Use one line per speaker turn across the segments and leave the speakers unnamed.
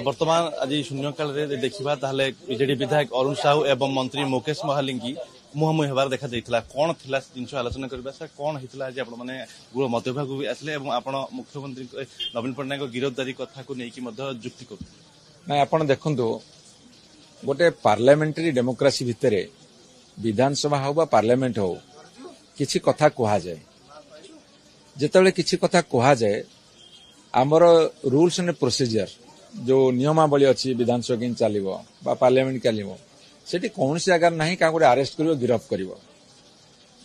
वर्तमान आज शून्यकाल देखा बीजेडी विधायक अरुण साहू एवं मंत्री मुकेश महालिंगी मुहांमुही होबार देखा जाइथिला कोन थिला जिनस आलोचना करबा सर कोन हितला आज आपण माने गुळ मध्यभाग भी आसले एवं आपण मुख्यमंत्री नवीन पटनायक गिरफ्तारी कथा को नेकी मध्य जुक्ति कर
ना आपण देखंतु गोटे पार्लियामेंटरी डेमोक्रेसी भितरे विधानसभा हो बा पार्लियामेंट हो किछि कथा कहा जाए जेतेबेले किछि कथा कहा जाए आमर रूल्स एंड प्रोसीजर जो नियमावली अच्छी विधानसभा के चलो बा पार्लियामेंट चलो सेठी कौन सी जगह नहीं क्या गोटे अरेस्ट कर गिरफ कर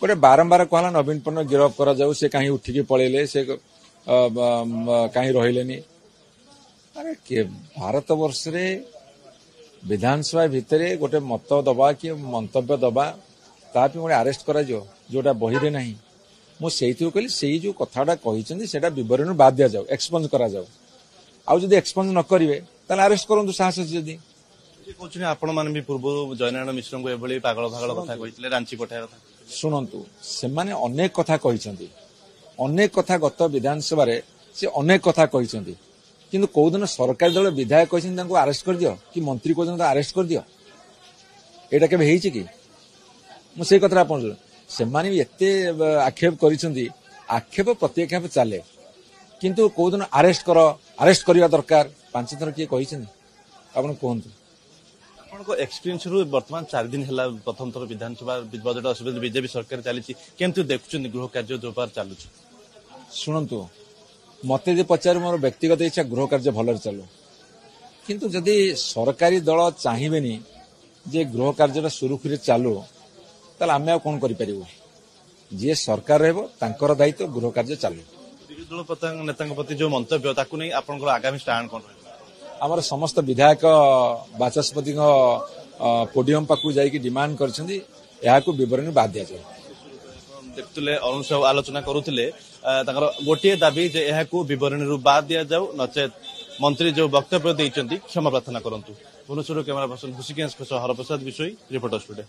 गोटे बारंबार कहला नवीन पटनायक गिरफ करा जाऊ से कहीं उठिकी पलैले से कहीं रहिलेनी अरे के भारत वर्ष रे विधानसभा भितरे गोटे मत दबा कि मंतव्य दबा तापि गोटे अरेस्ट करा जो जोटा बही रे नहीं मु सेइथु कहली सेई जो कथाटा कहिसेंती सेटा विवरण बाद दिया जाऊ एक्सपंज करा जाऊ आउ जदि एक्सपंज न करिवे ताले अरेस्ट करंतु साहस जदि
कहछनी आपण माने भी पूर्व जयनारायण मिश्र को एभली पागल भागल कथा कहितले रांची पठाय कथा
सुनंतु से माने अनेक कथा कहिसेंती अनेक कथा गत विधानसभा रे से अनेक कथा कहिसेंती किंतु कोउ दिन सरकार दल विधायक कहिसेंती तांको अरेस्ट कर दियो कि मंत्री को अरेस्ट कर दियो एटा केबे हेइछि कि मु से कथा आपण से माने भी एते आक्षेप करिसेंती आक्षेप प्रत्याक्षेप चले किंतु कोउ दिन अरेस्ट करिया दरकार पांच थर किए कहिसेंती आपण कोहंतु
आपनको एक्सपीरियंस रु वर्तमान 4 दिन हला प्रथम थर विधानसभा बजट असुविधा बीजेपी सरकार चली केमती देखुछन गृह कार्य जो बार चालू
शुणु मते जे पचार मोर व्यक्तिगत इच्छा गृह कार्य भलर चलू किंतु जदि सरकारी दल चाहिबेनी जे गृह कार्य सुरुखुरी चालू ताले आमे कोन करि परिबो जे सरकार रहबो तांकर दायित्व गृह कार्य चालू
विरोधी दल नेता प्रति जो मंतव्य ताकू नहीं आपनकर आगामी स्टैंड कोन
आमर समस्त विधायक बाचस्पति पोडियम पाकू जाइकी डिमांड करछंदी याकू विवरण बाद दिया जाय
देखुले अरुण साहू आलोचना करुथिले ताकर गोटिए दाबी जे याकू विवरण रु बाद दिया जाऊ नचेत मंत्री जो वक्तव्य दैचंती क्षमा प्रार्थना करंतु भुवनेश्वर कैमरा पर्सन हुसिकेश हरप्रसाद विषय रिपोर्टर स्टूडियो।